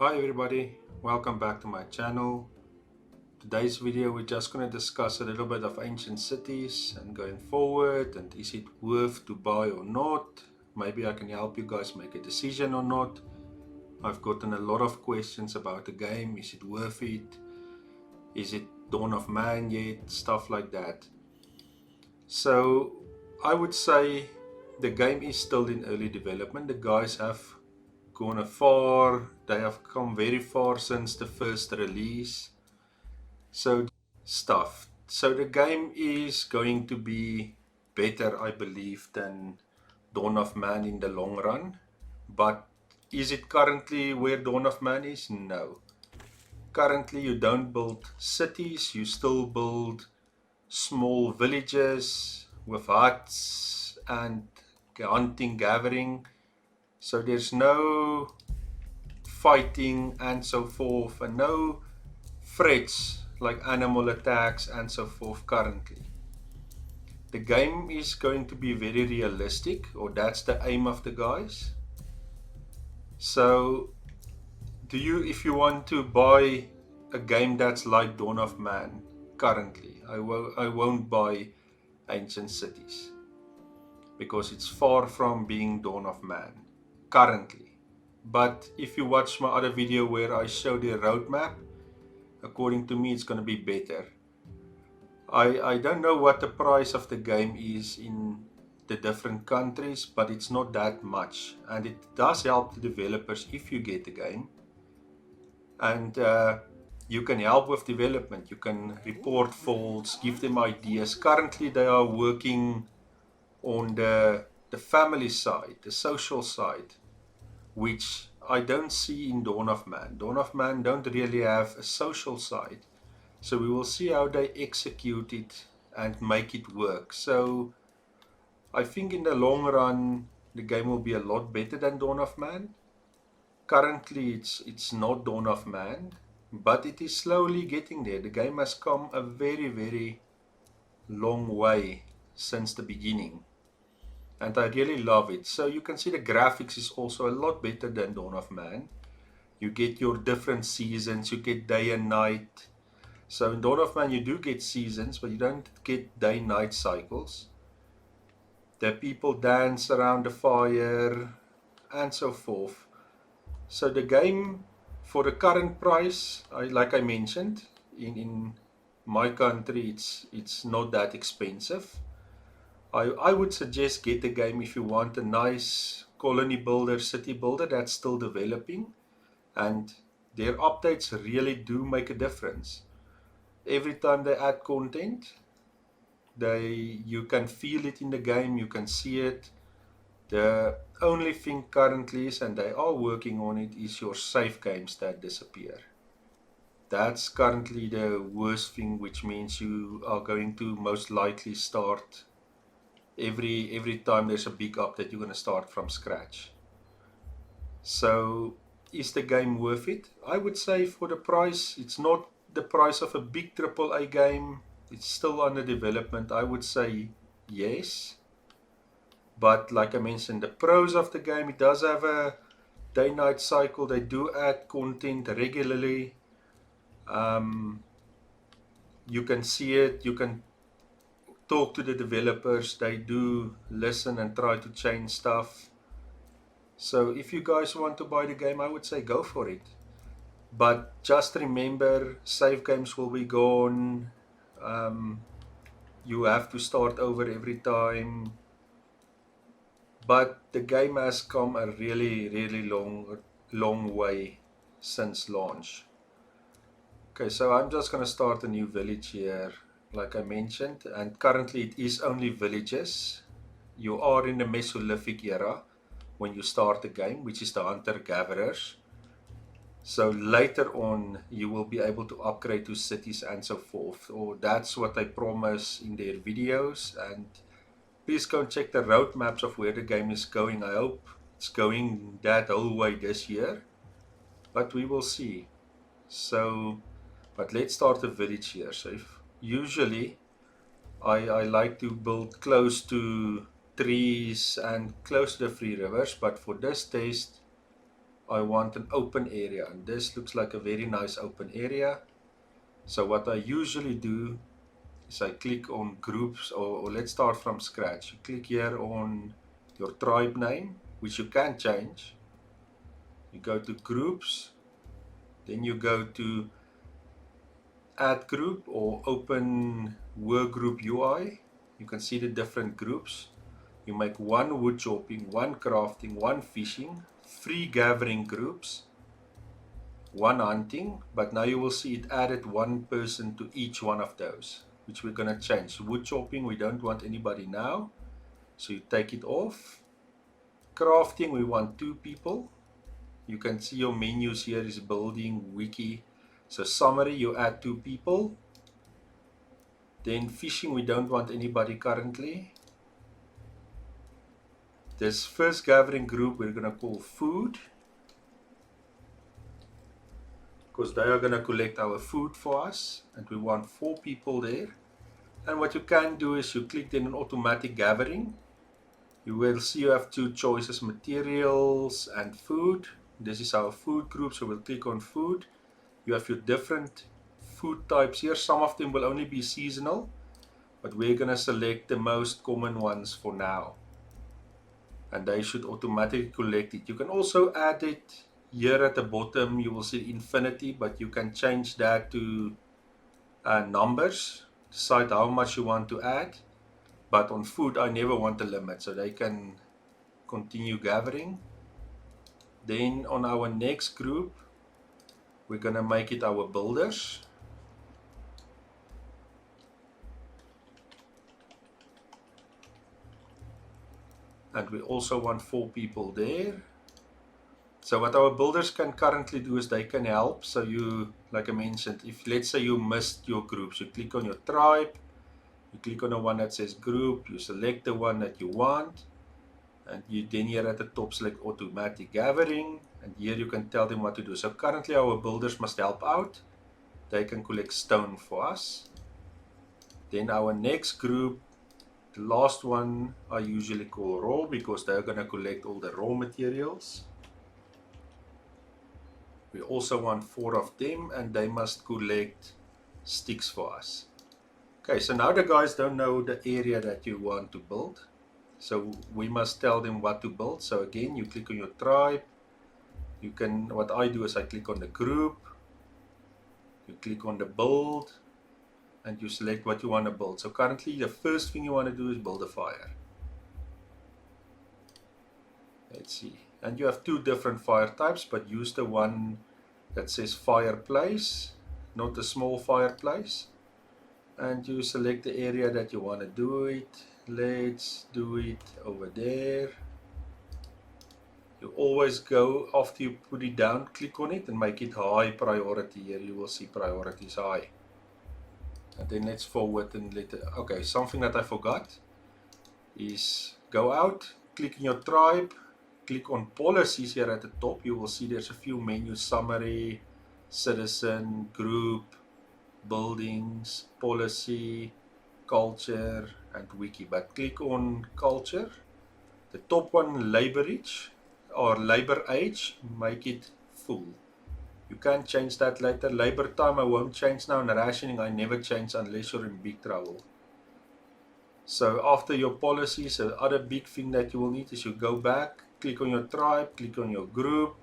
Hi everybody, welcome back to my channel. Today's video we're just going to discuss a little bit of ancient cities and going forward, and is it worth to buy or not. Maybe I can help you guys make a decision or not. I've gotten a lot of questions about the game. Is it worth it? Is it Dawn of Man yet? Stuff like that. So I would say the game is still in early development. The guys have gone far. They have come very far since the first release. So stuff. So the game is going to be better, I believe, than Dawn of Man in the long run. But is it currently where Dawn of Man is? No. Currently you don't build cities, you still build small villages with huts and hunting, gathering. So there's no fighting and so forth, and no threats like animal attacks and so forth currently. The game is going to be very realistic, or that's the aim of the guys. So if you want to buy a game that's like Dawn of Man currently, I won't buy Ancient Cities because it's far from being Dawn of Man currently. But if you watch my other video where I show the roadmap, according to me it's going to be better. I don't know what the price of the game is in the different countries, but it's not that much, and it does help the developers if you get the game. And you can help with development, you can report faults, give them ideas. Currently they are working on the family side, the social side, which I don't see in Dawn of Man. Dawn of Man don't really have a social side. So we will see how they execute it and make it work. So I think in the long run, the game will be a lot better than Dawn of Man. Currently, it's not Dawn of Man, but it is slowly getting there. The game has come a very, very long way since the beginning, and I really love it. So you can see the graphics is also a lot better than Dawn of Man. You get your different seasons, you get day and night. So in Dawn of Man you do get seasons, but you don't get day-night cycles. The people dance around the fire and so forth. So the game, for the current price, like I mentioned, in my country it's not that expensive. I would suggest get the game if you want a nice colony builder, city builder that's still developing, and their updates really do make a difference. Every time they add content, you can feel it in the game, you can see it. The only thing currently is, and they are working on it, is your save games that disappear. That's currently the worst thing, which means you are going to most likely start every time there's a big update, you're going to start from scratch. So is the game worth it? I would say for the price, it's not the price of a big AAA game. It's still under development. I would say yes. But like I mentioned, the pros of the game, it does have a day-night cycle. They do add content regularly. You can see it. You can talk to the developers. They do listen and try to change stuff. So if you guys want to buy the game, I would say go for it. But just remember, save games will be gone. You have to start over every time. But the game has come a really, really long way since launch. Okay, so I'm just going to start a new village here, like I mentioned, and currently it is only villages. You are in the Mesolithic era when you start the game, which is the hunter-gatherers. So later on, you will be able to upgrade to cities and so forth, or that's what they promise in their videos. And please go and check the roadmaps of where the game is going. I hope it's going that whole way this year, but we will see. So, but let's start the village here. So usually I like to build close to trees and close to the free rivers, but for this test I want an open area, and this looks like a very nice open area. So what I usually do is I click on groups, or let's start from scratch. You click here on your tribe name, which you can change. You go to groups, then you go to add group or open work group UI. You can see the different groups. You make one wood chopping, one crafting, one fishing, 3 gathering groups, one hunting, but now you will see it added one person to each one of those, which we're going to change. Wood chopping, we don't want anybody now, so you take it off. Crafting, we want 2 people. You can see your menus here is building, wiki. So summary, you add 2 people. Then fishing, we don't want anybody currently. This first gathering group we're going to call food, because they are going to collect our food for us, and we want 4 people there. And what you can do is you click then on automatic gathering. You will see you have 2 choices, materials and food. This is our food group, so we'll click on food. You have your different food types here. Some of them will only be seasonal, but we're going to select the most common ones for now, and they should automatically collect it. You can also add it here at the bottom. You will see infinity, but you can change that to numbers, decide how much you want to add. But on food, I never want a limit, so they can continue gathering. Then on our next group, we're going to make it our builders. And we also want 4 people there. So what our builders can currently do is they can help. So you, like I mentioned, if let's say you missed your groups, you click on your tribe, you click on the one that says group, you select the one that you want, and you then here at the top select automatic gathering, and here you can tell them what to do. So currently our builders must help out. They can collect stone for us. Then our next group, the last one, I usually call raw, because they're going to collect all the raw materials. We also want 4 of them, and they must collect sticks for us. Okay, so now the guys don't know the area that you want to build, so we must tell them what to build. So again, you click on your tribe. You can, what I do is I click on the group, you click on the build, and you select what you want to build. So currently the first thing you want to do is build a fire. Let's see, and you have 2 different fire types, but use the one that says fireplace, not a small fireplace. And you select the area that you want to do it. Let's do it over there. You always go, after you put it down, click on it and make it high priority. Here you will see priority is high. And then let's forward and let it, okay, something that I forgot is go out, click in your tribe, click on policies here at the top. You will see there's a few menus: summary, citizen, group, buildings, policy, culture, and wiki. But click on culture, the top one, labor age, make it full. You can change that later. Labor time I won't change now, and rationing I never change unless you're in big trouble. So after your policies, the other big thing that you will need is you go back, click on your tribe, click on your group,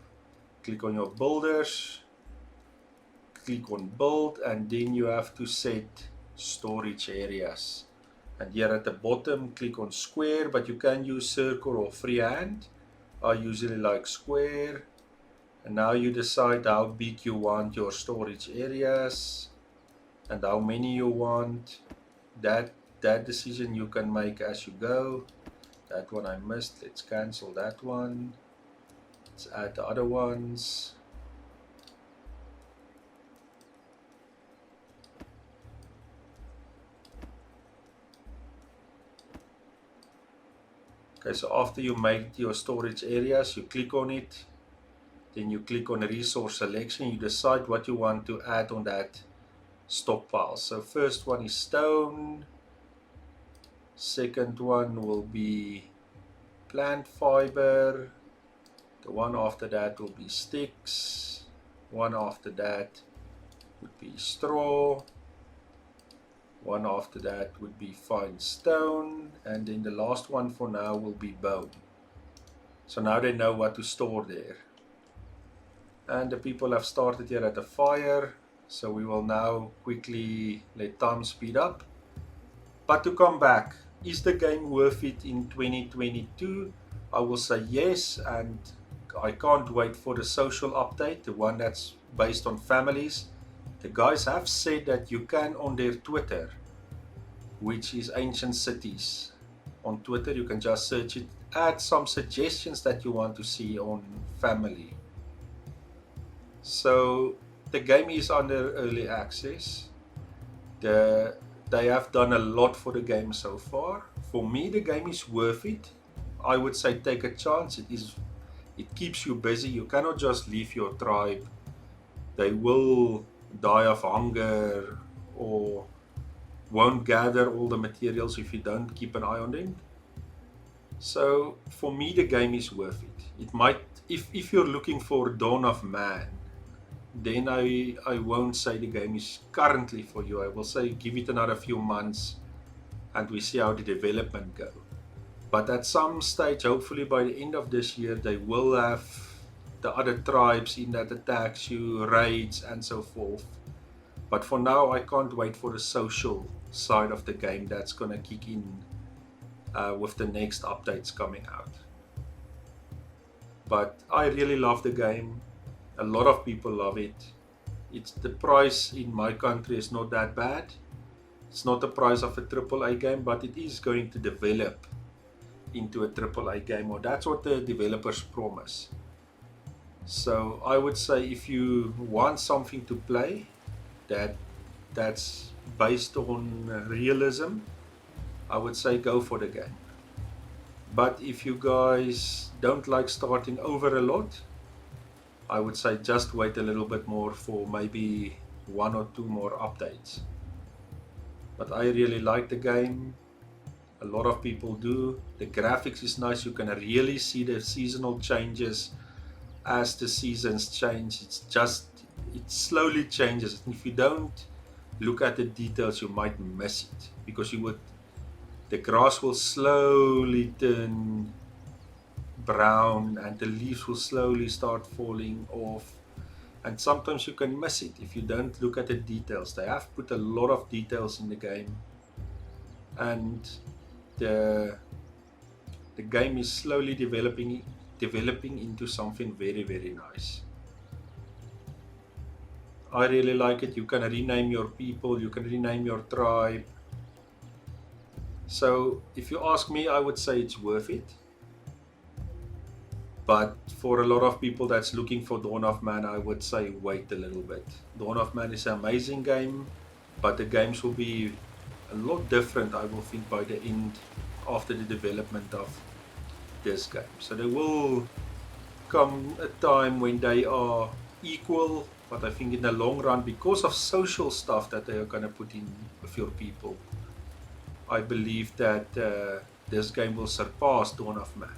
click on your builders, click on build, and then you have to set storage areas. And here at the bottom, click on square, but you can use circle or freehand. I usually like square. And now you decide how big you want your storage areas and how many you want. That decision you can make as you go. That one I missed. Let's cancel that one. Let's add the other ones. Okay, so after you make your storage areas, you click on it. Then you click on resource selection. You decide what you want to add on that stockpile. So first one is stone. Second one will be plant fiber. The one after that will be sticks. One after that would be straw. One after that would be fine stone. And then the last one for now will be bone. So now they know what to store there. And the people have started here at the fire. So we will now quickly let time speed up. But to come back, is the game worth it in 2022? I will say yes, and I can't wait for the social update, the one that's based on families. The guys have said that you can on their Twitter, which is Ancient Cities. On Twitter, you can just search it, add some suggestions that you want to see on family. So the game is under early access. They have done a lot for the game so far. For me, the game is worth it. I would say take a chance. It keeps you busy. You cannot just leave your tribe. They will die of hunger or won't gather all the materials if you don't keep an eye on them. So for me, the game is worth it. It might, if you're looking for Dawn of Man, then I won't say the game is currently for you. I will say give it another few months and we see how the development go. But at some stage, hopefully by the end of this year, they will have the other tribes in that attacks you, raids and so forth. But for now, I can't wait for the social side of the game that's gonna kick in with the next updates coming out. But I really love the game. A lot of people love it. It's the price in my country is not that bad. It's not the price of a AAA game, but it is going to develop into a AAA game, or that's what the developers promise. So I would say if you want something to play that's based on realism, I would say go for the game. But if you guys don't like starting over a lot, I would say just wait a little bit more for maybe 1 or 2 more updates. But I really like the game. A lot of people do. The graphics is nice. You can really see the seasonal changes as the seasons change. It slowly changes. And if you don't look at the details, you might miss it because the grass will slowly turn brown and the leaves will slowly start falling off. And sometimes you can miss it if you don't look at the details. They have put a lot of details in the game, and the game is slowly developing into something very, very nice. I really like it. You can rename your people, you can rename your tribe. So if you ask me, I would say it's worth it. But for a lot of people that's looking for Dawn of Man, I would say wait a little bit. Dawn of Man is an amazing game, but the games will be a lot different, I will think, by the end after the development of this game. So there will come a time when they are equal, but I think in the long run, because of social stuff that they are going to put in with your people, I believe that this game will surpass Dawn of Man.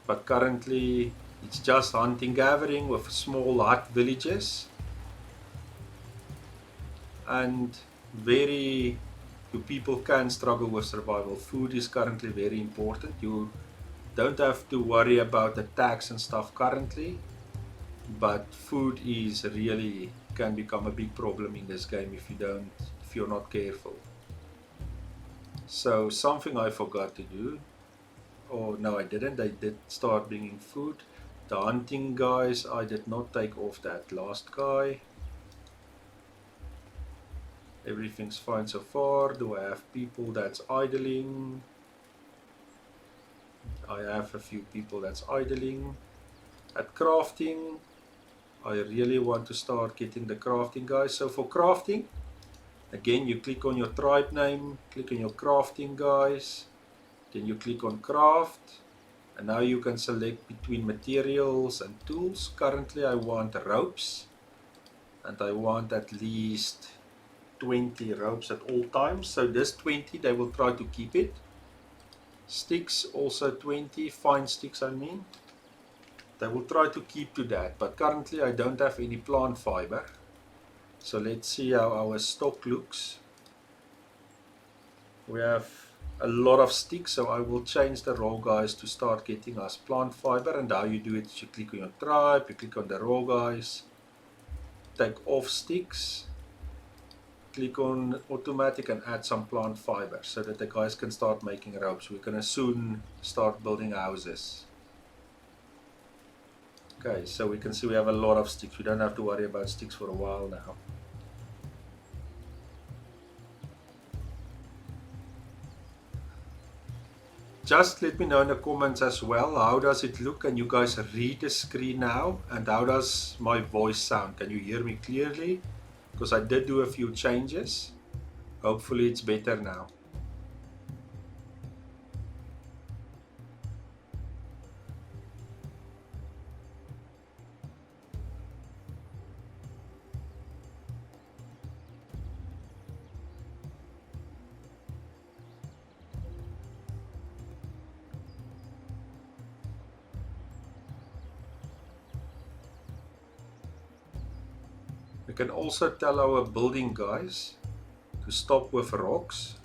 But currently it's just hunting gathering with small hut villages, and you people can struggle with survival. Food is currently very important. You don't have to worry about the tax and stuff currently, but food is really can become a big problem in this game if you're not careful. So something I forgot to do. Oh no, I didn't. I did start bringing food. The hunting guys, I did not take off that last guy. Everything's fine so far. Do I have people that's idling? I have a few people that's idling. At crafting, I really want to start getting the crafting guys. So for crafting, again, you click on your tribe name, click on your crafting guys, then you click on craft, and now you can select between materials and tools. Currently I want ropes, and I want at least 20 ropes at all times. So this 20, they will try to keep it. Sticks also 20, fine sticks I mean. They will try to keep to that, but currently I don't have any plant fiber. So let's see how our stock looks. We have a lot of sticks, so I will change the raw guys to start getting us plant fiber. And how you do it is you click on your tribe, you click on the raw guys, take off sticks, click on automatic and add some plant fiber so that the guys can start making ropes. We're going to soon start building houses. Okay, so we can see we have a lot of sticks. We don't have to worry about sticks for a while now. Just let me know in the comments as well, how does it look? Can you guys read the screen now? And how does my voice sound? Can you hear me clearly? Because I did do a few changes. Hopefully it's better now. We can also tell our building guys to stop with rocks,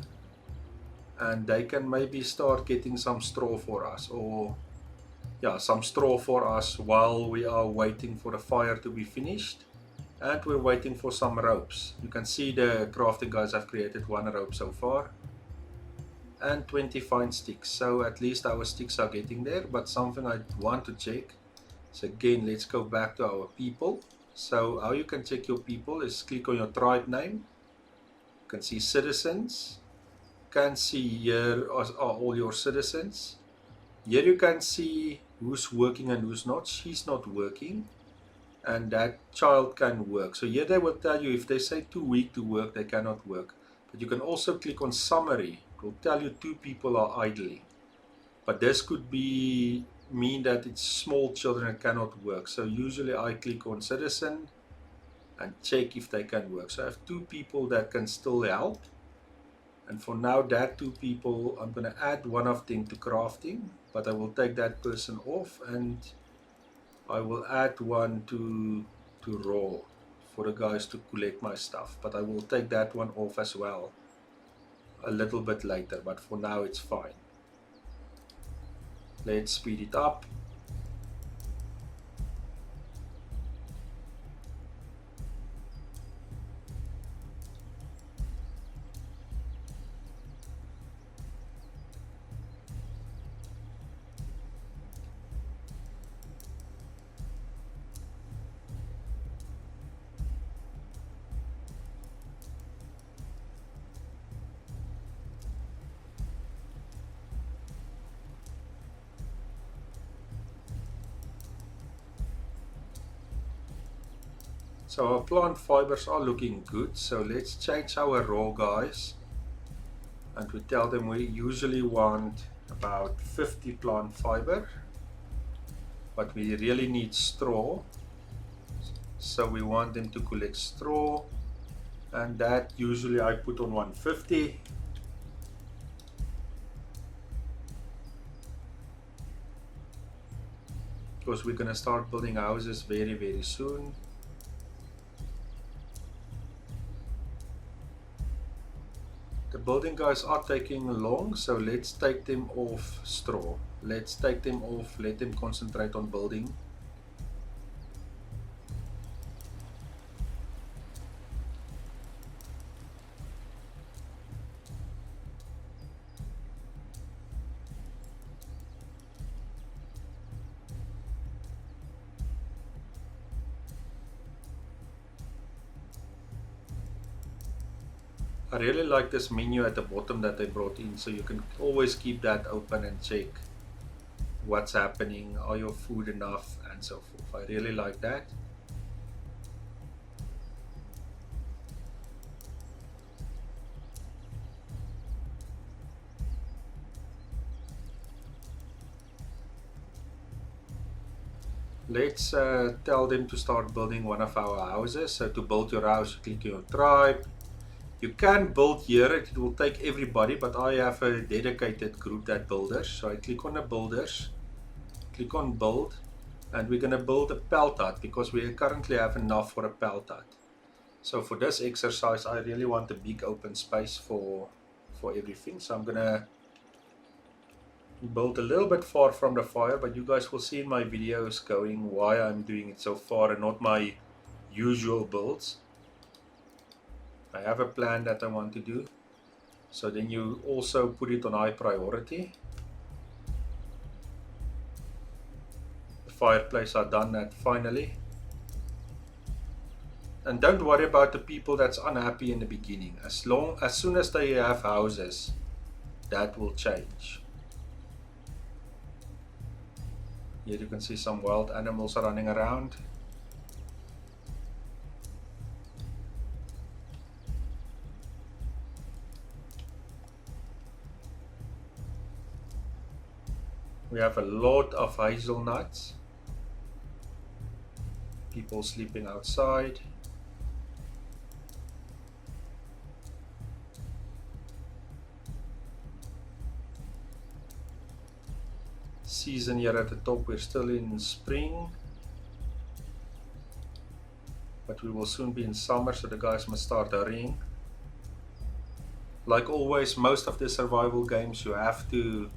and they can maybe start getting some straw for us, or yeah, some straw for us while we are waiting for the fire to be finished, and we're waiting for some ropes. You can see the crafting guys have created 1 rope so far and 20 fine sticks, so at least our sticks are getting there. But something I want to check, so again, let's go back to our people. So how you can check your people is click on your tribe name. You can see citizens. You can see here are all your citizens. Here you can see who's working and who's not. She's not working, and that child can work. So here they will tell you, if they say too weak to work, they cannot work. But you can also click on summary. It will tell you 2 people are idling. But this could mean that it's small children and cannot work. So usually I click on citizen and check if they can work. So I have 2 people that can still help. And for now, that 2 people, I'm going to add one of them to crafting, but I will take that person off, and I will add one to raw for the guys to collect my stuff. But I will take that one off as well a little bit later, but for now it's fine. Let's speed it up. So our plant fibers are looking good. So let's change our raw guys, and we tell them we usually want about 50 plant fiber, but we really need straw. So we want them to collect straw, and that usually I put on 150. Because we're going to start building houses very, very soon. The building guys are taking long, so let's take them off straw. Let's take them off, let them concentrate on building. I really like this menu at the bottom that they brought in, so you can always keep that open and check what's happening, are your food enough, and so forth. I really like that. Let's tell them to start building one of our houses. So to build your house, you click your tribe. You can build here, it will take everybody, but I have a dedicated group that builders. So I click on the builders, click on build, And we're going to build a pelt hut because we currently have enough for a pelt hut. So for this exercise, I really want a big open space for everything. So I'm going to build a little bit far from the fire, but you guys will see in my videos going why I'm doing it so far and not my usual builds. I have a plan that I want to do. So then you also put it on high priority. The fireplace are done at finally. And don't worry about the people that's unhappy in the beginning. As soon as they have houses, that will change. Here you can see some wild animals running around. We have a lot of hazelnuts. People sleeping outside. Season here at the top, we're still in spring, but we will soon be in summer, so the guys must start hurrying. Like always, most of the survival games you have to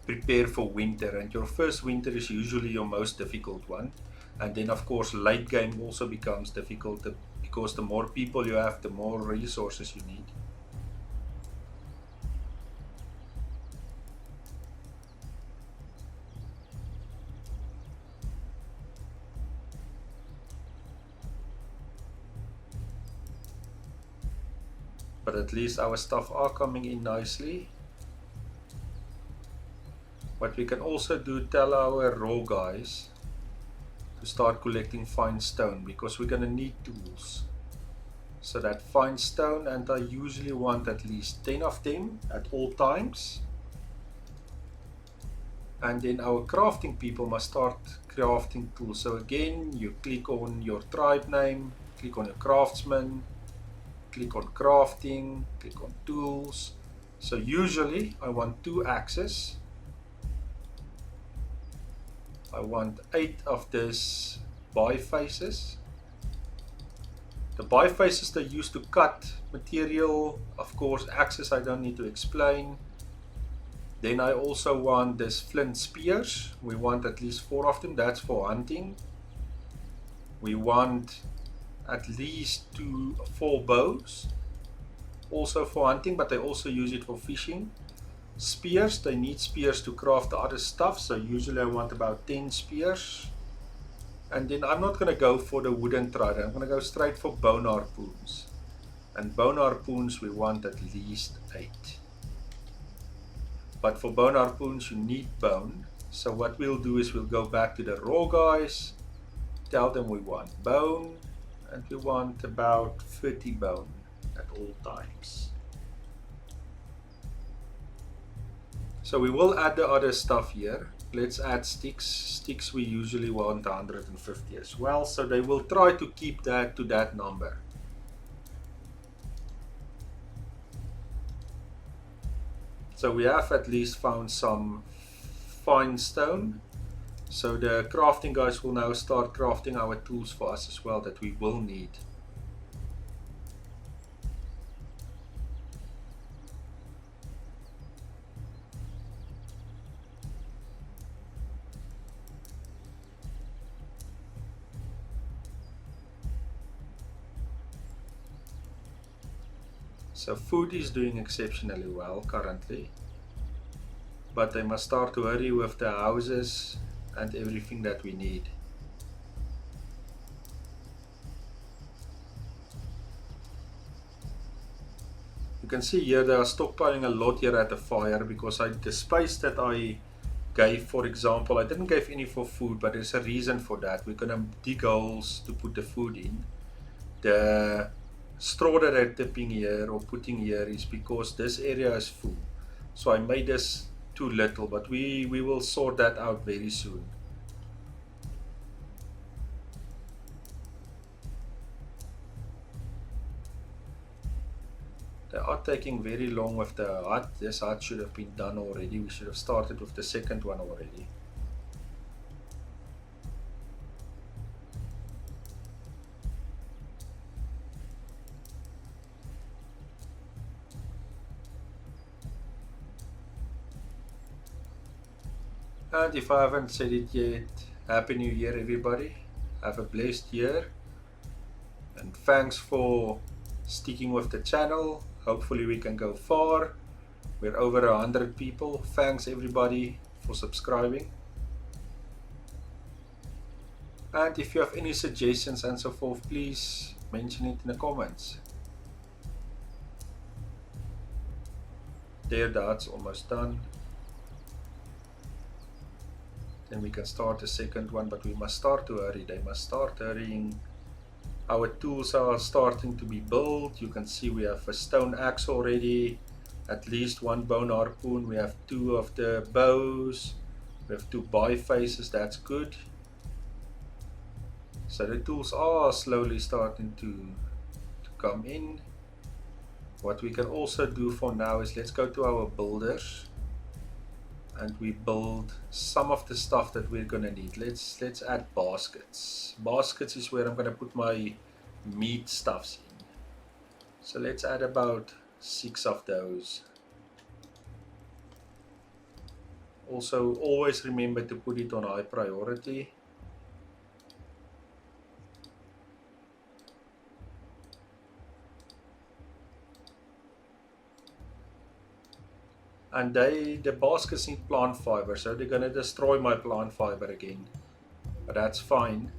prepare for winter, and your first winter is usually your most difficult one. And then of course late game also becomes difficult because the more people you have, the more resources you need. But at least our stuff are coming in nicely. What we can also do, tell our raw guys to start collecting fine stone, because we're going to need tools. So that fine stone, and I usually want at least 10 of them at all times. And then our crafting people must start crafting tools. So again, you click on your tribe name, click on your craftsman, click on crafting, click on tools. So usually I want 2 axes. I want 8 of this bifaces. The bifaces they use to cut material. Of course, axes I don't need to explain. Then I also want this flint spears. We want at least 4 of them. That's for hunting. We want at least 4 bows. Also for hunting, but I also use it for fishing. Spears, they need spears to craft the other stuff. So usually I want about 10 spears. And then I'm not going to go for the wooden trident. I'm going to go straight for bone harpoons. And bone harpoons we want at least 8. But for bone harpoons you need bone. So what we'll do is we'll go back to the raw guys, tell them we want bone, and we want about 30 bone at all times. So we will add the other stuff here. Let's add sticks. Sticks we usually want 150 as well, so they will try to keep that to that number. So we have at least found some fine stone. So the crafting guys will now start crafting our tools for us as well that we will need. So food is doing exceptionally well currently, but they must start to hurry with the houses and everything that we need. You can see here they are stockpiling a lot here at the fire because the space that I gave, for example, I didn't give any for food, but there's a reason for that. We're gonna dig holes to put the food in. The straw that I'm tipping here or putting here is because this area is full. So I made this too little, but we will sort that out very soon. They are taking very long with the hut. This hut should have been done already. We should have started with the second one already. And if I haven't said it yet, Happy New Year everybody. Have a blessed year. And thanks for sticking with the channel. Hopefully we can go far. We're over 100 people. Thanks everybody for subscribing. And if you have any suggestions and so forth, please mention it in the comments. There, that's almost done. Then we can start the second one, but we must start to hurry. They must start hurrying. Our tools are starting to be built. You can see we have a stone axe already, at least one bone harpoon. We have 2 of the bows. We have 2 bifaces. That's good. So the tools are slowly starting to come in. What we can also do for now is let's go to our builders and we build some of the stuff that we're gonna need. Let's add baskets. Baskets is where I'm gonna put my meat stuffs in. So let's add about 6 of those. Also, always remember to put it on high priority. And the baskets need plant fiber, so they're gonna destroy my plant fiber again. But that's fine.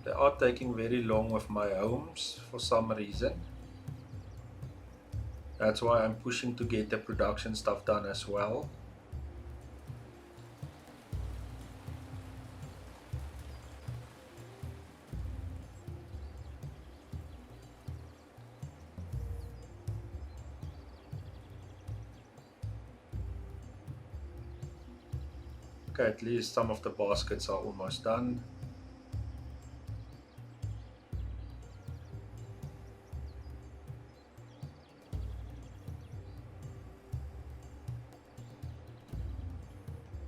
They are taking very long with my homes for some reason. That's why I'm pushing to get the production stuff done as well. Okay, at least some of the baskets are almost done.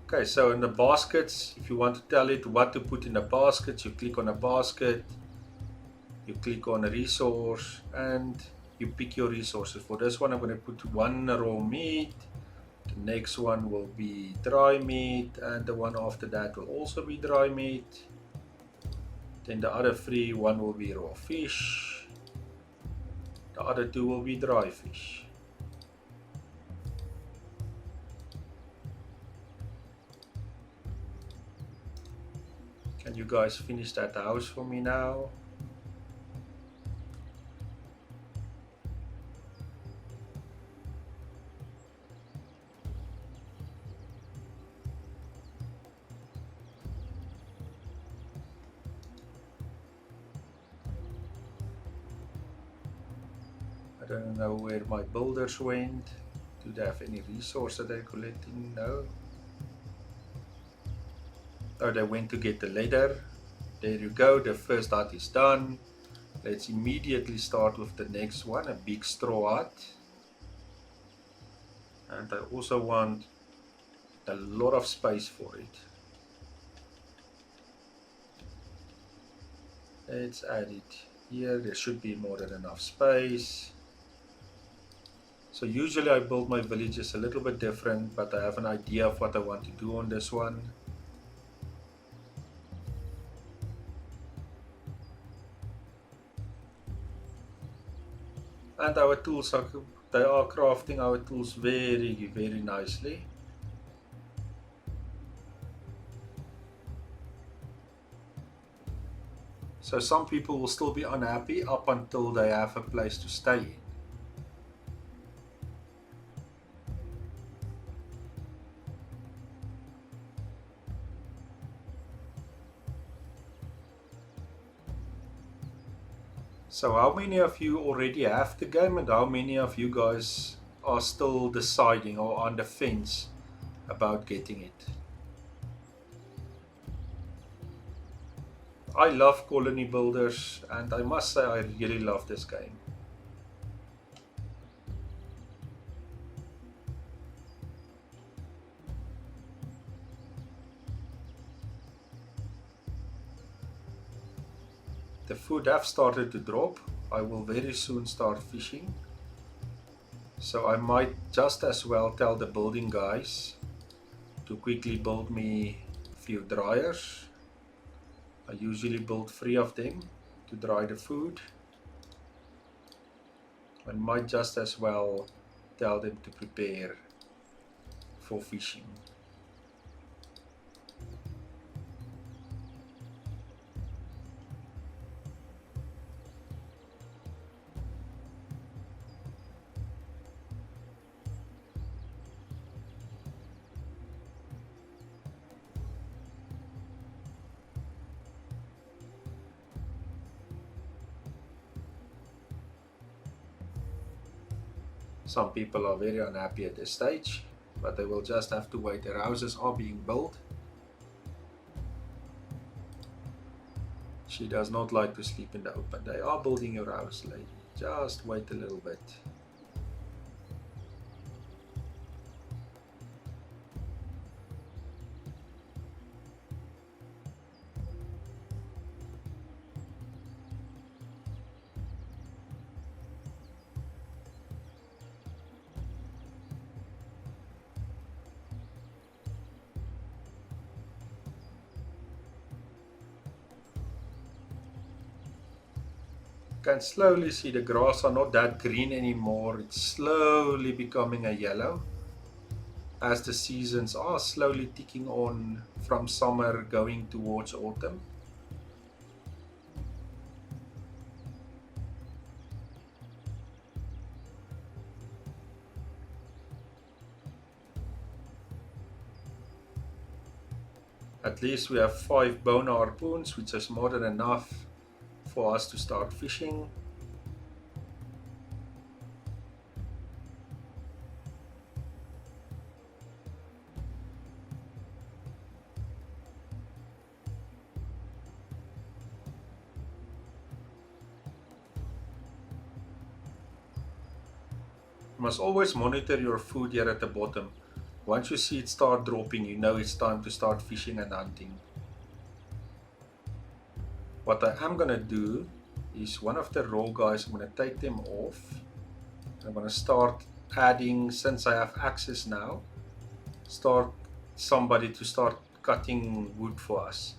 Okay, so in the baskets, if you want to tell it what to put in the baskets, you click on a basket, you click on a resource, and you pick your resources. For this one, I'm going to put 1 raw meat. The next one will be dry meat, and the one after that will also be dry meat. Then the other 3, one will be raw fish. The other 2 will be dry fish. Can you guys finish that house for me now? I don't know where my builders went. Do they have any resource that they're collecting? No. Oh, they went to get the leather. There you go, the first hut is done. Let's immediately start with the next one, a big straw hut. And I also want a lot of space for it. Let's add it here. There should be more than enough space. So usually I build my villages a little bit different, but I have an idea of what I want to do on this one. And our tools are, they are crafting our tools very, very nicely. So some people will still be unhappy up until they have a place to stay in. So how many of you already have the game and how many of you guys are still deciding or on the fence about getting it? I love colony builders and I must say I really love this game. The food have started to drop. I will very soon start fishing. So I might just as well tell the building guys to quickly build me a few dryers. I usually build 3 of them to dry the food. I might just as well tell them to prepare for fishing. Some people are very unhappy at this stage, but they will just have to wait. Their houses are being built. She does not like to sleep in the open. They are building your house, lady. Just wait a little bit. Can slowly see the grass are not that green anymore. It's slowly becoming a yellow as the seasons are slowly ticking on from summer going towards autumn. At least we have 5 bone harpoons, which is more than enough for us to start fishing. You must always monitor your food here at the bottom. Once you see it start dropping, you know it's time to start fishing and hunting. What I am gonna do is one of the raw guys, I'm gonna take them off. I'm gonna start adding, since I have access now, start somebody to start cutting wood for us.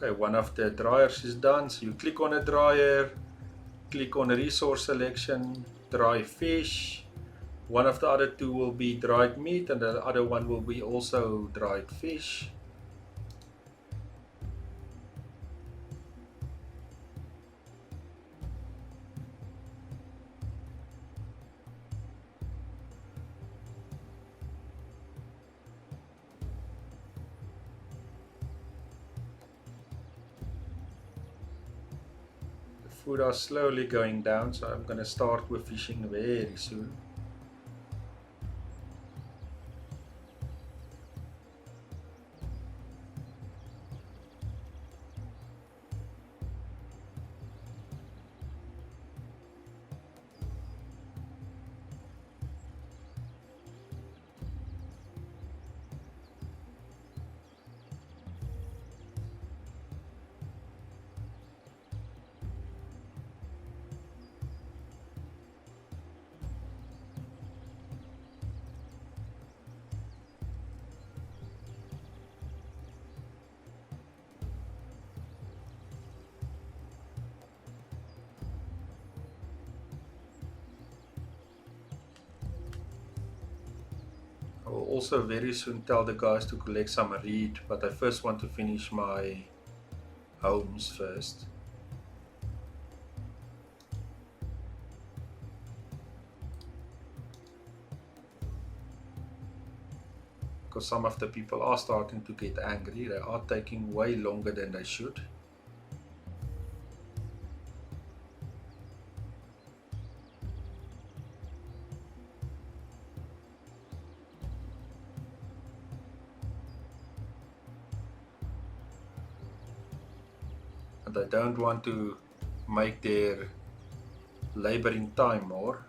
Okay, one of the dryers is done. So you click on a dryer, click on resource selection, dry fish. One of the other two will be dried meat and the other one will be also dried fish. The food are slowly going down, so I'm going to start with fishing very soon. I will also very soon tell the guys to collect some reed, but I first want to finish my homes first. Because some of the people are starting to get angry. They are taking way longer than they should. And I don't want to make their laboring time more.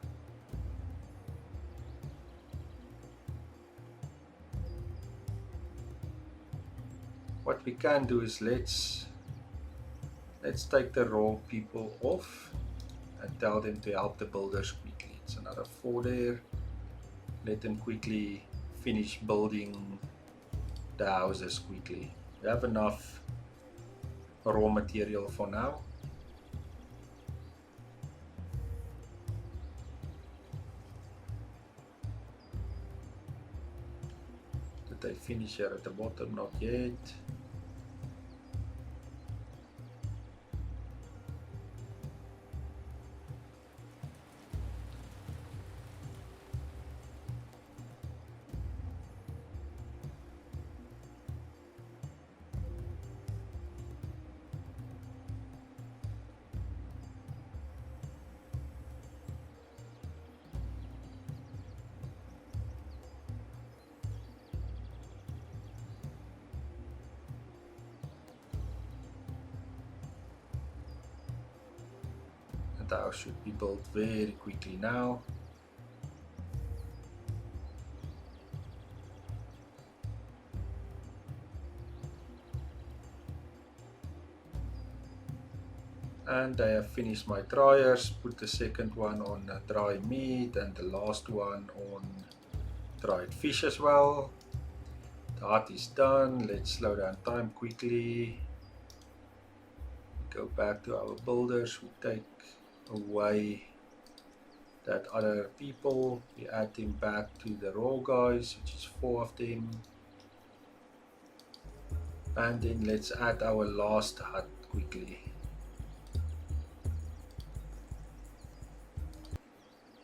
What we can do is let's take the raw people off and tell them to help the builders quickly. It's another 4 there. Let them quickly finish building the houses quickly. We have enough raw material for now. Did they finish here at the bottom? Not yet. The house should be built very quickly now. And I have finished my dryers, put the second one on dry meat and the last one on dried fish as well. The hut is done. Let's slow down time quickly. Go back to our builders. We take away that other people. We add them back to the raw guys, which is 4 of them. And then let's add our last hut quickly.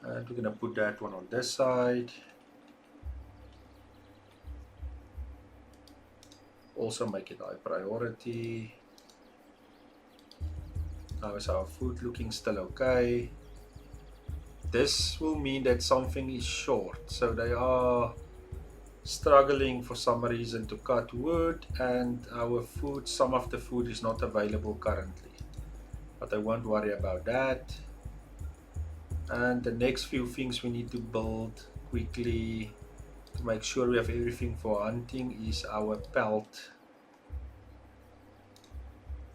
And we're going to put that one on this side. Also make it high priority. How is our food looking? Still okay. This will mean that something is short. So they are struggling for some reason to cut wood, and our food, some of the food is not available currently. But I won't worry about that. And the next few things we need to build quickly to make sure we have everything for hunting is our pelt.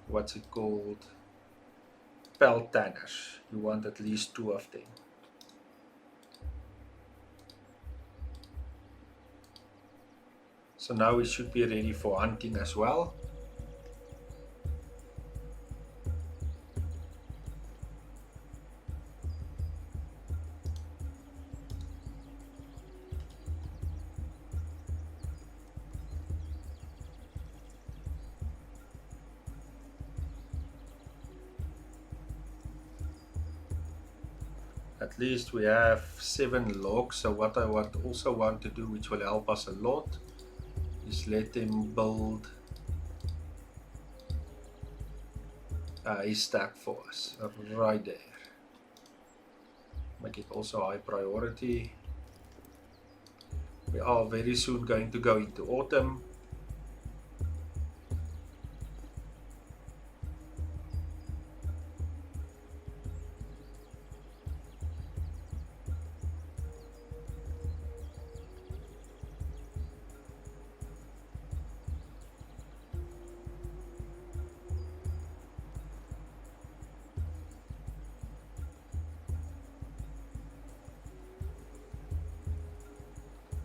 What's it called? Pelt tanners. You want at least 2 of them. So now we should be ready for hunting as well. At least we have 7 logs. So what I also want to do, which will help us a lot, is let them build a haystack for us right there. Make it also high priority. We are very soon going to go into autumn.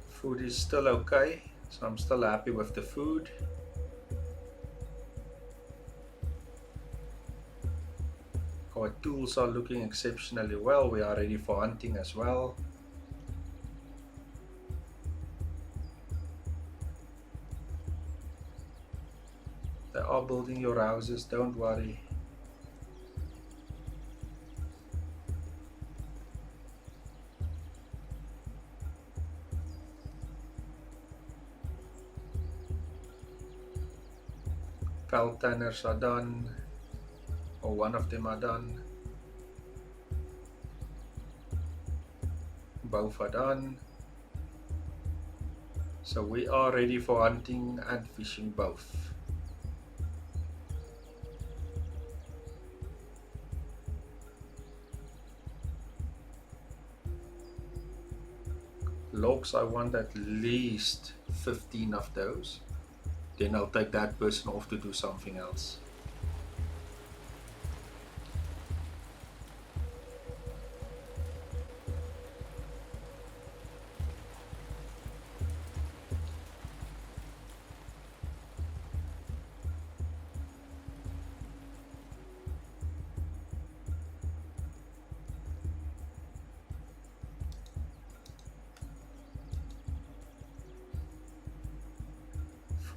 Food is still okay, so I'm still happy with the food. Our tools are looking exceptionally well. We are ready for hunting as well. They are building your houses, don't worry. Pelt tanners are done, or one of them are done. Both are done. So we are ready for hunting and fishing both. Logs, I want at least 15 of those. Then I'll take that person off to do something else.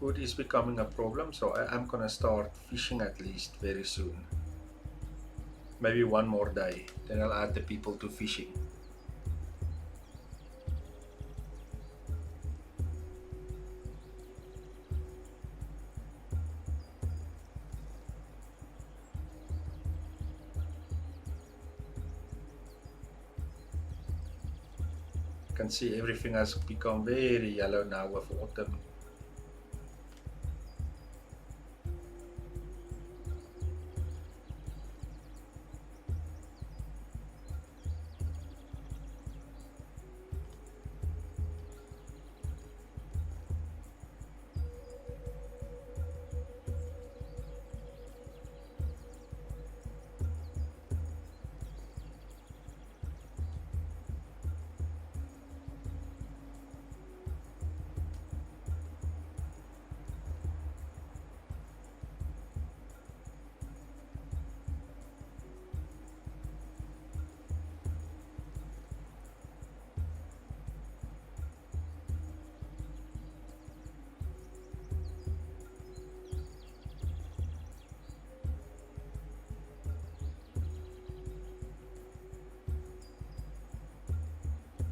Food is becoming a problem, so I am gonna start fishing at least very soon. Maybe one more day, then I'll add the people to fishing. You can see everything has become very yellow now with autumn.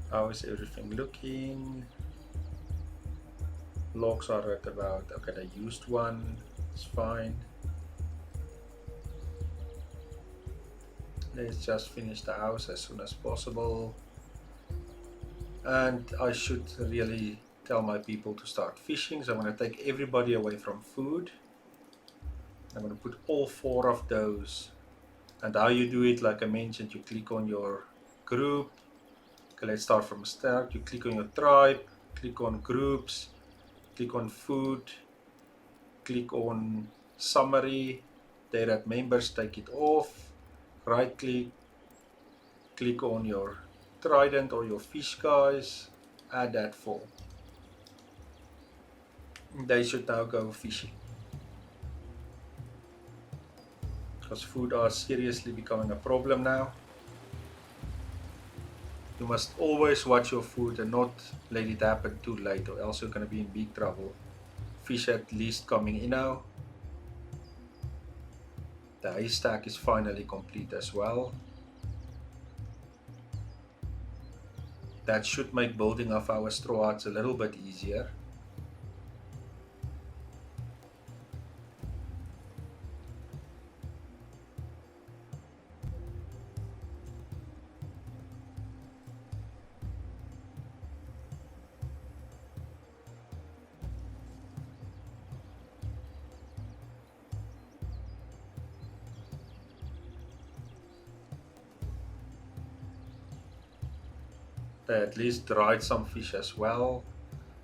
How is everything looking? Logs are at about, okay, I used one, it's fine. Let's just finish the house as soon as possible. And I should really tell my people to start fishing, so I'm going to take everybody away from food. I'm going to put all 4 of those. And how you do it, like I mentioned, you click on your group. Okay, let's start from start. You click on your tribe, click on groups, click on food, click on summary, there at members, take it off, right click, click on your trident or your fish guys, add that 4. They should now go fishing. Because food are seriously becoming a problem now. You must always watch your food and not let it happen too late, or else you're going to be in big trouble. Fish at least coming in now. The haystack is finally complete as well. That should make building of our straw huts a little bit easier. They at least dried some fish as well.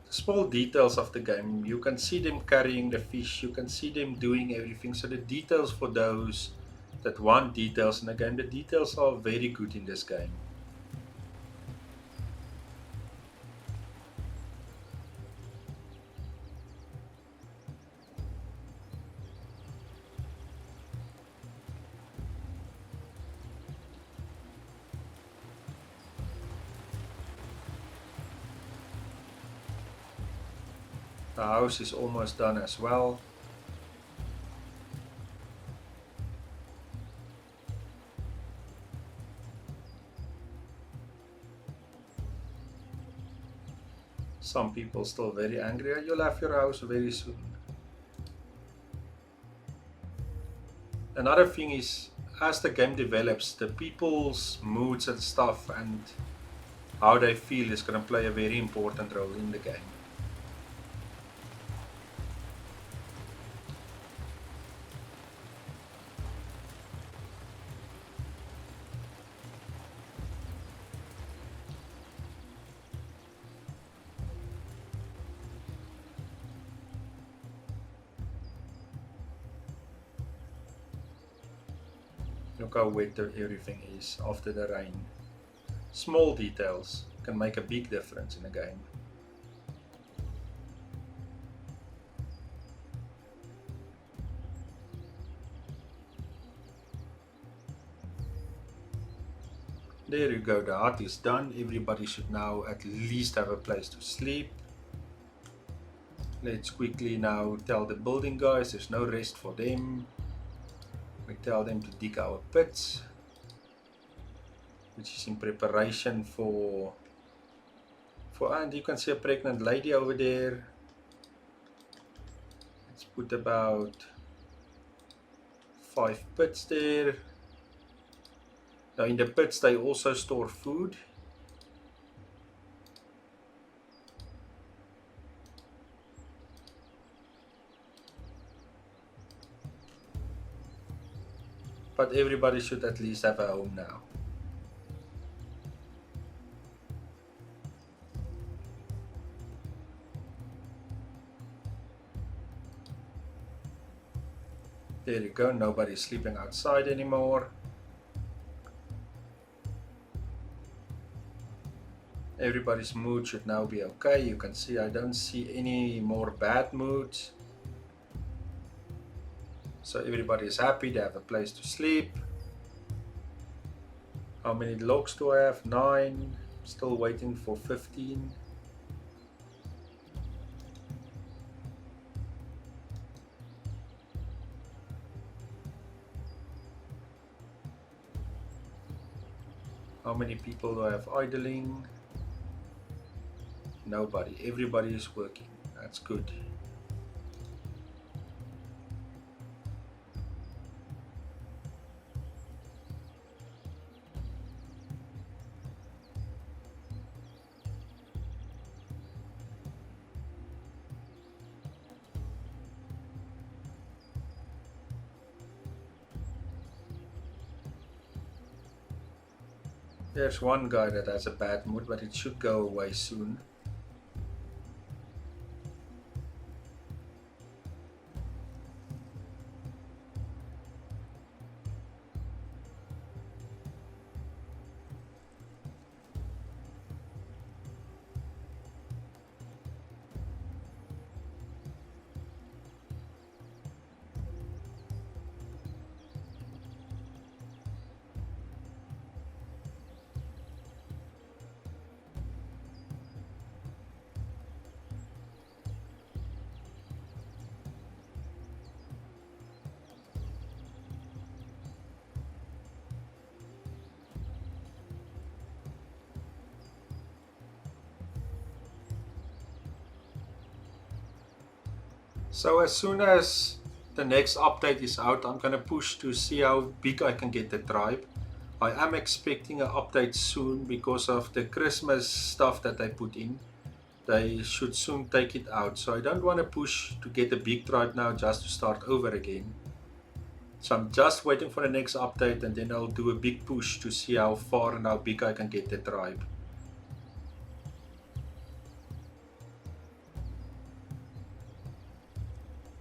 The small details of the game, you can see them carrying the fish, you can see them doing everything. So the details for those that want details in the game, the details are very good in this game. The house is almost done as well. Some people still very angry. You'll have your house very soon. Another thing is, as the game develops, the people's moods and stuff and how they feel is going to play a very important role in the game. Look how wet everything is after the rain. Small details can make a big difference in a game. There you go, the hut is done. Everybody should now at least have a place to sleep. Let's quickly now tell the building guys there's no rest for them. We tell them to dig our pits, which is in preparation for and you can see a pregnant lady over there. Let's put about 5 pits there. Now in the pits they also store food. But everybody should at least have a home now. There you go, nobody's sleeping outside anymore. Everybody's mood should now be okay. You can see I don't see any more bad moods. So everybody is happy, they have a place to sleep. How many logs do I have? 9. Still waiting for 15. How many people do I have idling? Nobody. Everybody is working. That's good. There's one guy that has a bad mood, but it should go away soon. So as soon as the next update is out, I'm gonna push to see how big I can get the tribe. I am expecting an update soon because of the Christmas stuff that I put in. They should soon take it out. So I don't want to push to get a big tribe now just to start over again. So I'm just waiting for the next update and then I'll do a big push to see how far and how big I can get the tribe.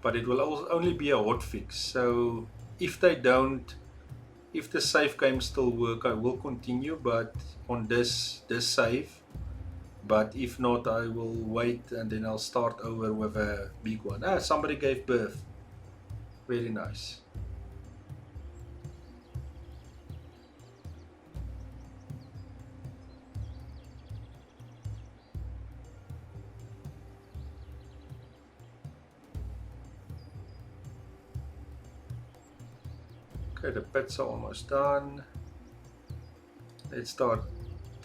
But it will only be a hotfix. So if they don't, if the save games still work, I will continue, but on this save. But if not, I will wait and then I'll start over with a big one. Ah, somebody gave birth. Very nice. Okay, the pits are almost done. Let's start.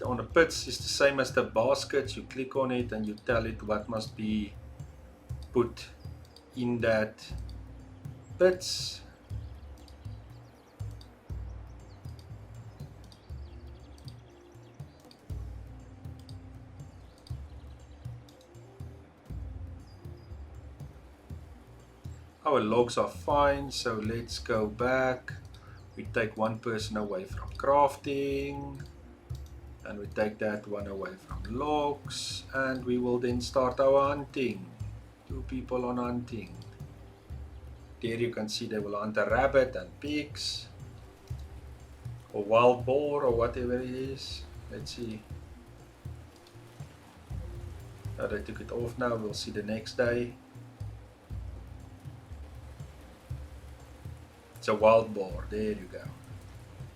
On the pits, it's the same as the baskets. You click on it and you tell it what must be put in that pits. Our logs are fine, so let's go back. We take one person away from crafting and we take that one away from logs, and we will then start our hunting. 2 people on hunting. There you can see they will hunt a rabbit and pigs. or wild boar or whatever it is. Let's see. Oh, they took it off now. We'll see the next day. It's a wild boar. There you go.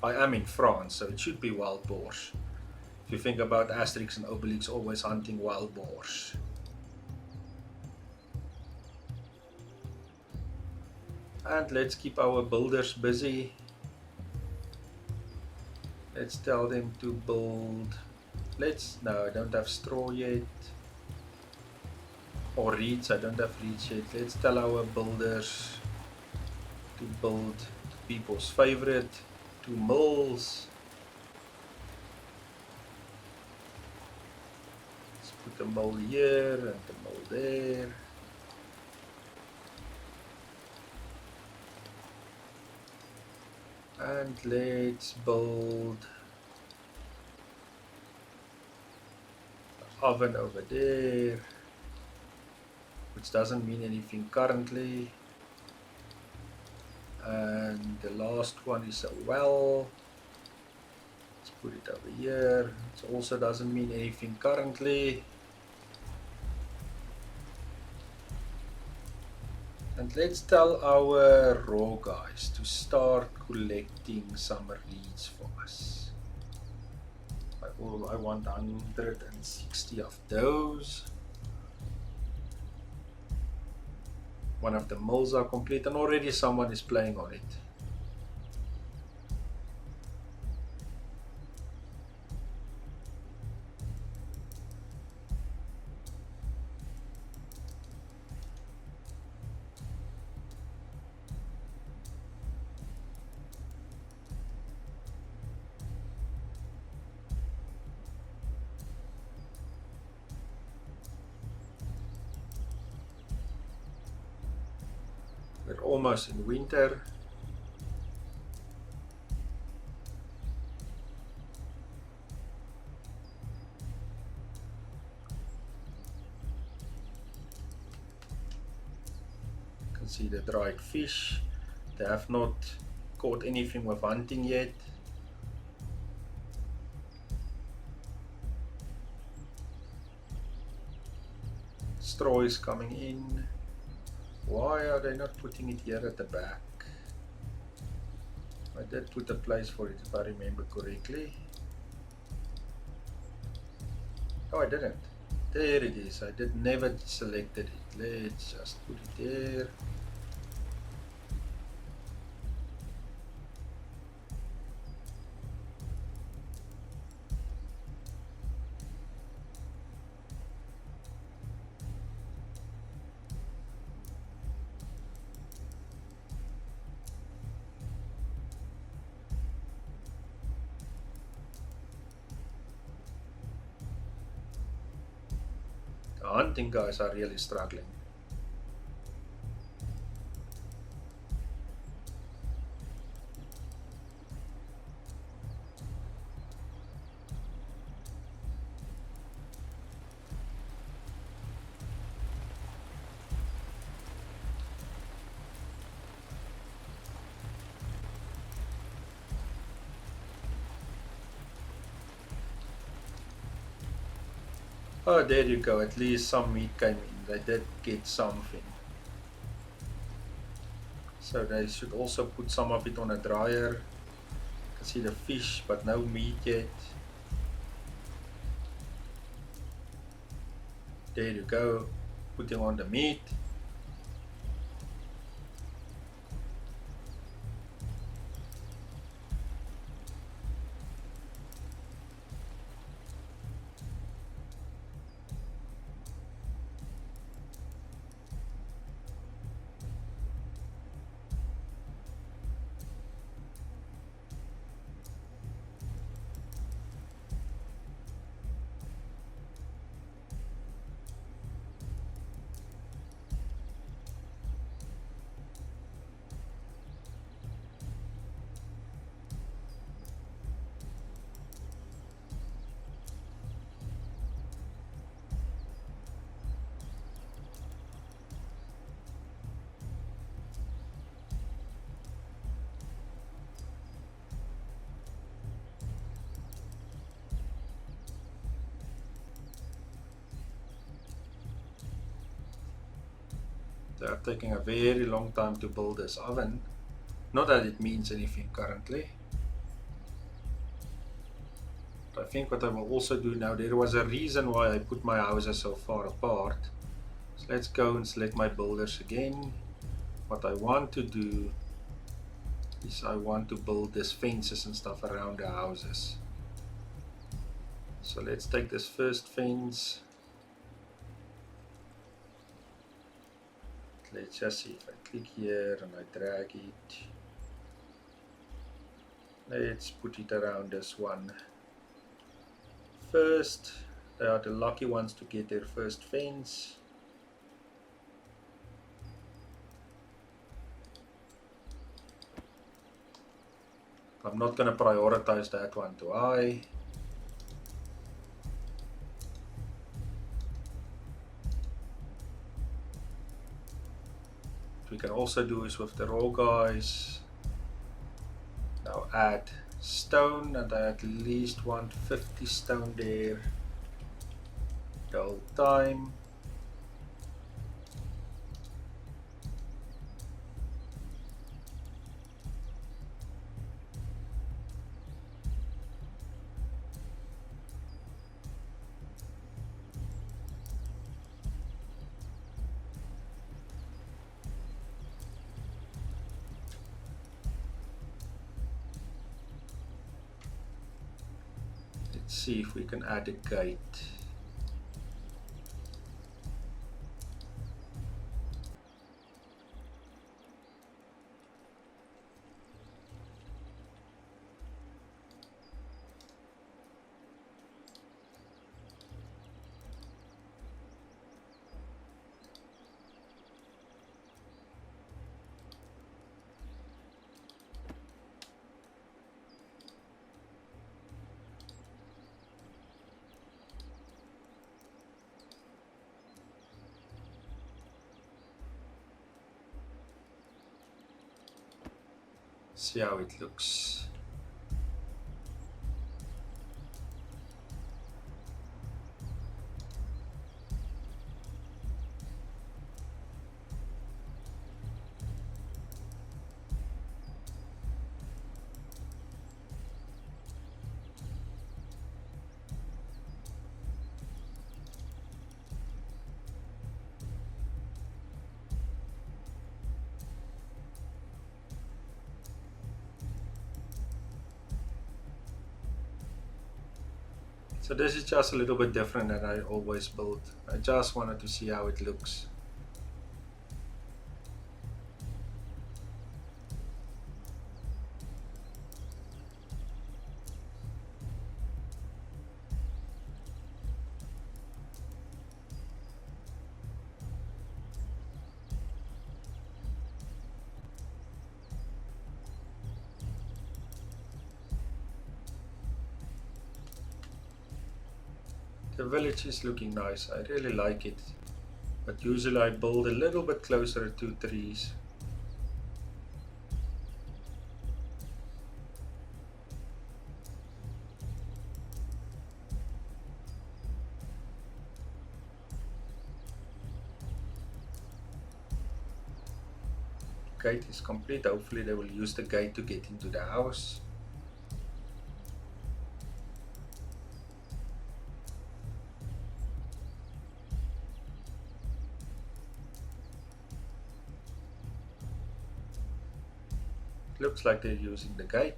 I am in France, so it should be wild boars. If you think about Asterix and Obelix always hunting wild boars. And let's keep our builders busy. Let's tell them to build. No, I don't have straw yet. Or reeds, I don't have reeds yet. Let's tell our builders to build people's favorite, 2 mills. Let's put a mill here and a mill there. And let's build an oven over there, which doesn't mean anything currently. And the last one is a well. Let's put it over here. It also doesn't mean anything currently. And let's tell our raw guys to start collecting some reeds for us. I want 160 of those. One of the mills are complete and already someone is playing on it. We're almost in winter. You can see the dried fish. They have not caught anything with hunting yet. Straw is coming in. Why are they not putting it here at the back? I did put a place for it if I remember correctly. Oh, I didn't. There it is. I never selected it. Let's just put it there. The hunting guys are really struggling. Oh, there you go. At least some meat came in. They did get something. So they should also put some of it on a dryer. You can see the fish, but no meat yet. There you go. Putting on the meat. They are taking a very long time to build this oven. Not that it means anything currently. But I think what I will also do now, there was a reason why I put my houses so far apart. So let's go and select my builders again. What I want to do is I want to build these fences and stuff around the houses. So let's take this first fence. Let's just see if I click here and I drag it. Let's put it around this one. First, they are the lucky ones to get their first fence. I'm not going to prioritize that one to high. What we can also do is with the raw guys, now add stone, and I at least want 50 stone there the whole time. Let's see if we can add a gate. See how it looks. So this is just a little bit different than I always build. I just wanted to see how it looks. The village is looking nice. I really like it. But usually I build a little bit closer to trees. Gate is complete. Hopefully they will use the gate to get into the house. Looks like they're using the gate.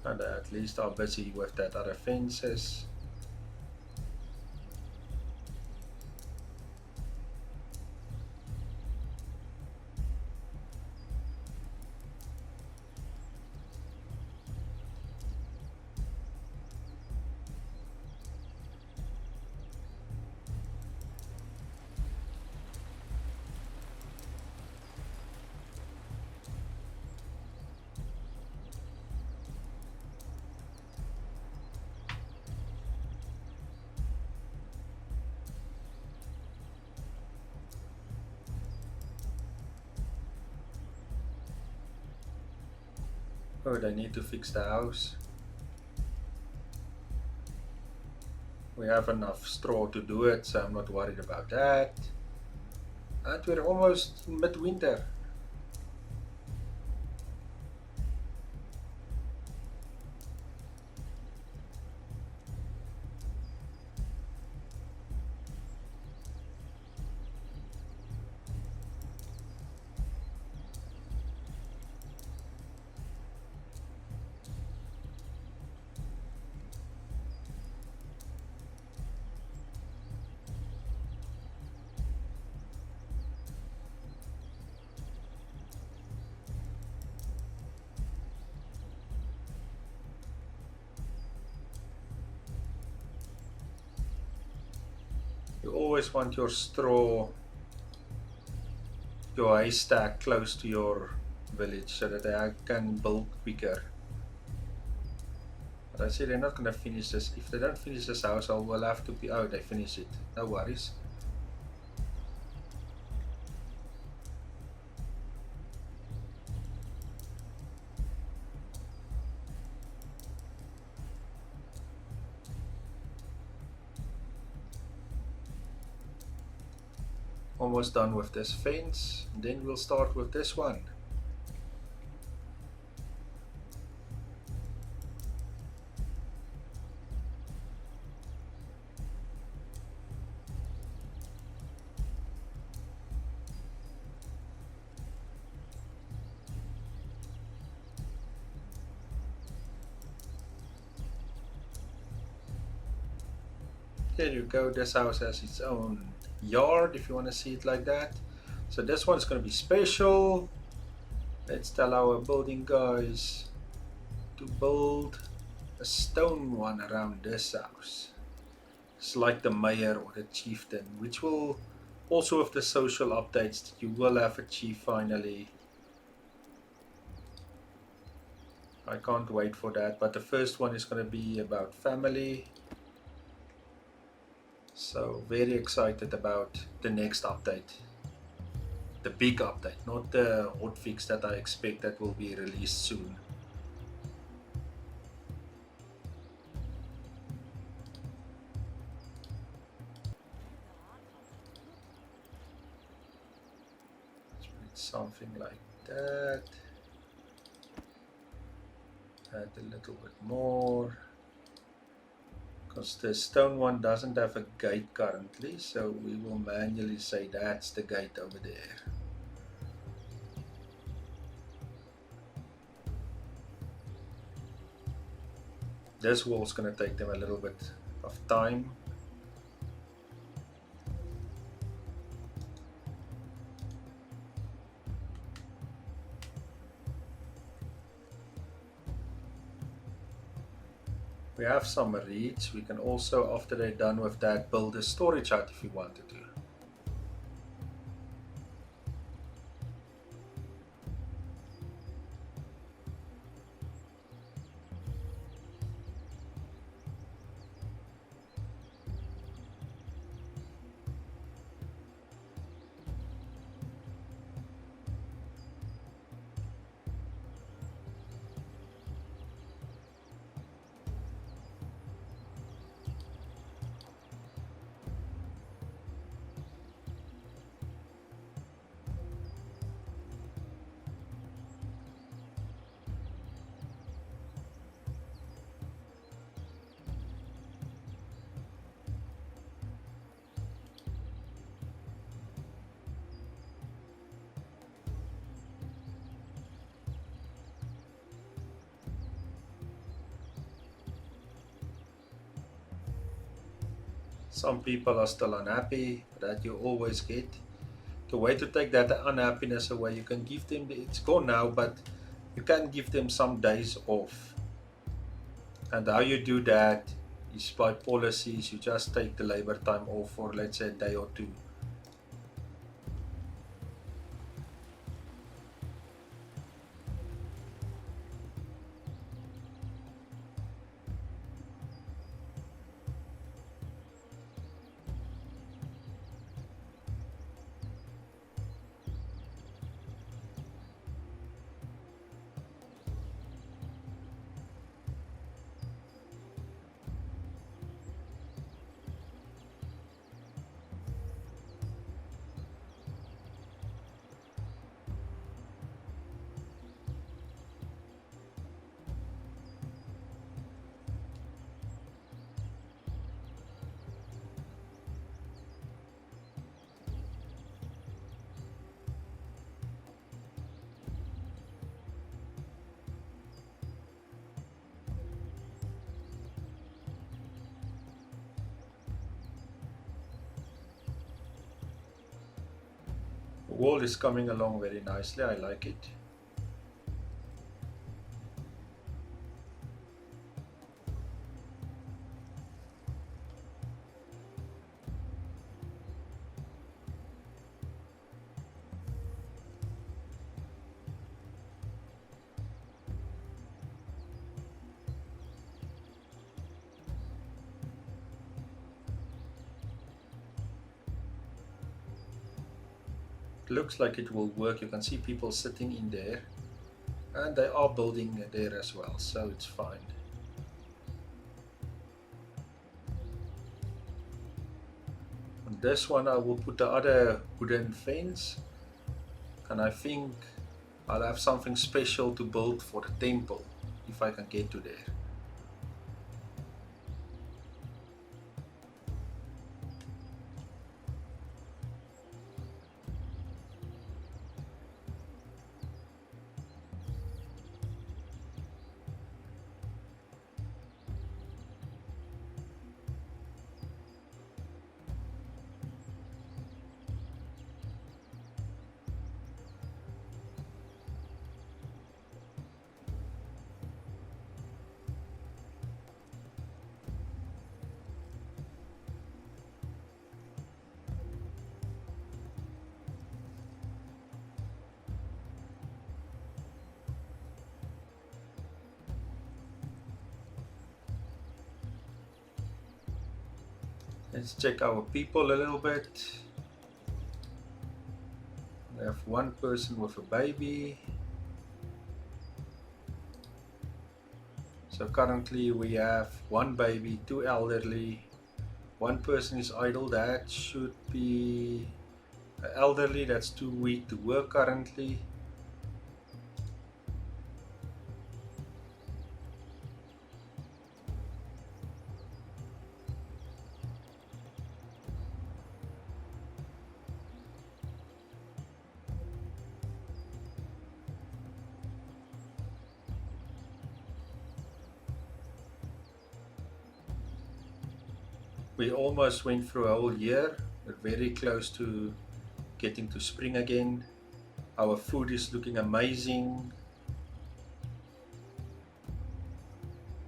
And at least are busy with that other fences. Oh, they need to fix the house. We have enough straw to do it, so I'm not worried about that. And we're almost in midwinter. You always want your straw, your haystack close to your village so that they can build quicker. But I say they're not going to finish this. If they don't finish this house, I will have to be. Oh, they finish it. No worries. Almost done with this fence. And then we'll start with this one. There you go. This house has its own yard if you want to see it like that. So this one's going to be special. Let's tell our building guys to build a stone one around this house. It's like the mayor or the chieftain, which will also with the social updates that you will have a chief finally. I can't wait for that. But the first one is going to be about family. So very excited about the next update. The big update, not the hotfix that I expect that will be released soon. It's something like that. Add a little bit more. Because the stone one doesn't have a gate currently, so we will manually say that's the gate over there. This wall's going to take them a little bit of time. We have some reeds. We can also, after they're done with that, build a storage hut if you wanted to. Some people are still unhappy, that you always get. The way to take that unhappiness away, you can give them, it's gone now, but you can give them some days off. And how you do that is by policies. You just take the labor time off for, let's say, a day or two. wall is coming along very nicely. I like it. It looks like it will work. You can see people sitting in there, and they are building there as well, so it's fine. On this one I will put the other wooden fence, and I think I'll have something special to build for the temple if I can get to there. Let's check our people a little bit. We have one person with a baby. So currently we have one baby, two elderly, one person is idle. That should be elderly, that's too weak to work currently. We almost went through a whole year. We're very close to getting to spring again. Our food is looking amazing.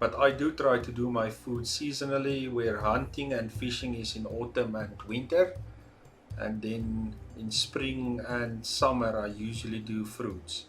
But I do try to do my food seasonally, where hunting and fishing is in autumn and winter. And then in spring and summer I usually do fruits.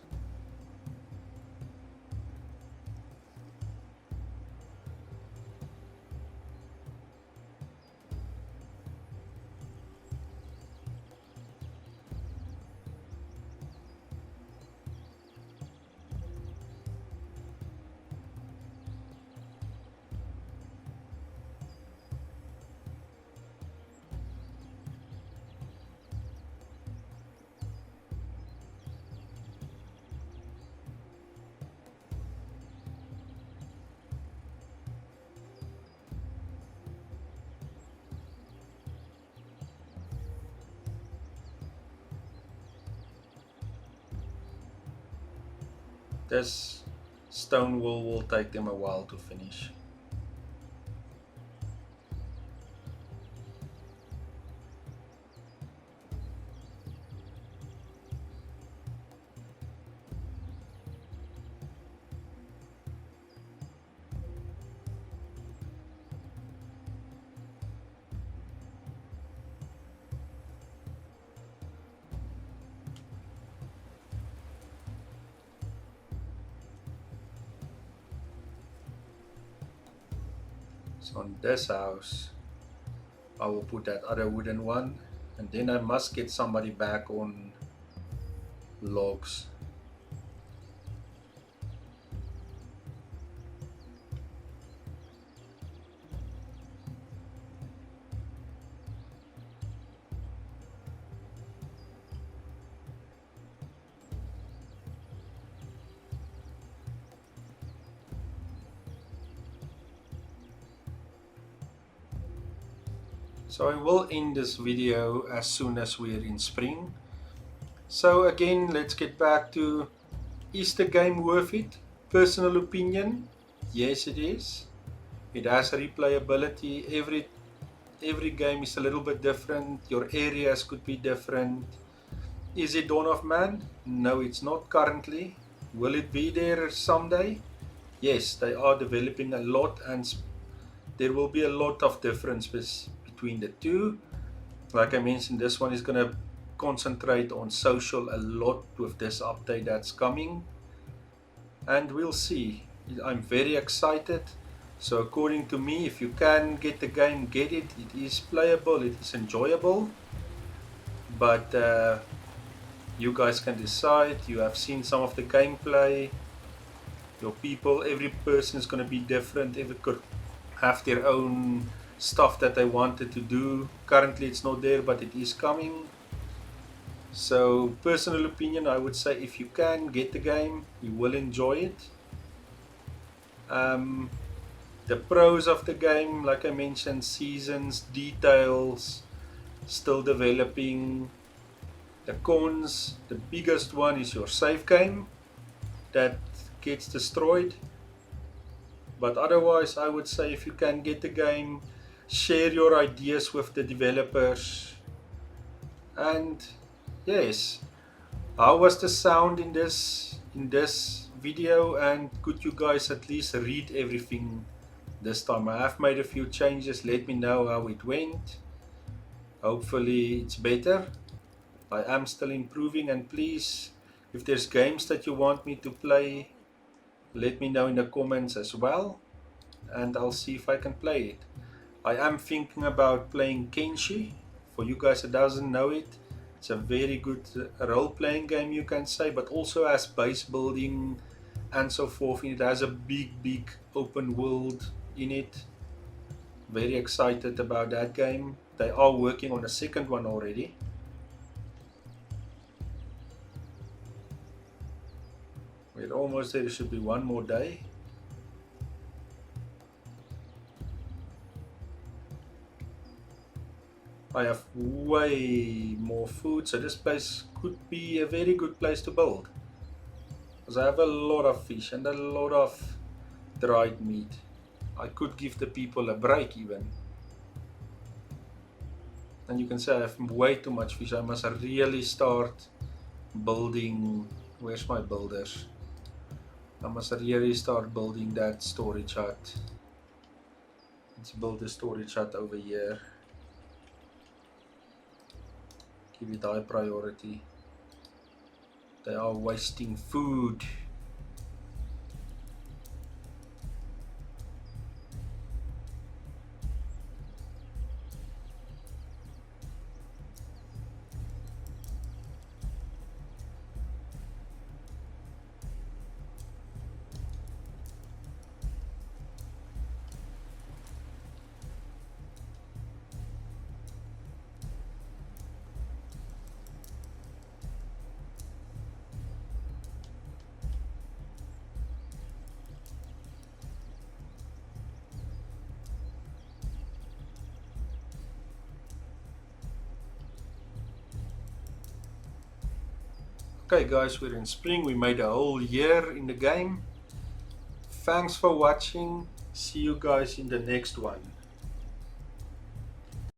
This stone wall will take them a while to finish. So on this house, I will put that other wooden one, and then I must get somebody back on logs. So I will end this video as soon as we're in spring. So again, let's get back to, is the game worth it? Personal opinion, yes it is. It has replayability. Every game is a little bit different. Your areas could be different. Is it Dawn of Man? No, it's not currently. Will it be there someday? Yes, they are developing a lot, and there will be a lot of differences between the two. Like I mentioned, this one is going to concentrate on social a lot with this update that's coming, and we'll see. I'm very excited. So according to me, if you can get the game, get it. It is playable, it is enjoyable, but you guys can decide. You have seen some of the gameplay. Your people, every person is going to be different. Every could have their own stuff that they wanted to do. Currently it's not there, but it is coming. So personal opinion, I would say if you can get the game, you will enjoy it. The pros of the game, like I mentioned, seasons, details, still developing. The cons, the biggest one is your save game that gets destroyed. But otherwise, I would say if you can get the game, share your ideas with the developers. And yes, how was the sound in this video? And could you guys at least read everything this time? I have made a few changes. Let me know how it went. Hopefully it's better. I am still improving, and please, if there's games that you want me to play, let me know in the comments as well, and I'll see if I can play it. I am thinking about playing Kenshi. For you guys that doesn't know it, it's a very good role-playing game, you can say, but also has base building and so forth. It has a big open world in it. Very excited about that game. They are working on a second one already. We're almost there. There should be one more day. I have way more food, so this place could be a very good place to build. Because I have a lot of fish and a lot of dried meat. I could give the people a break even. And you can say I have way too much fish. I must really start building. Where's my builders? I must really start building that storage hut. Let's build the storage hut over here. Give it high priority. They are wasting food. Okay guys, we're in spring. We made a whole year in the game. Thanks for watching. See you guys in the next one.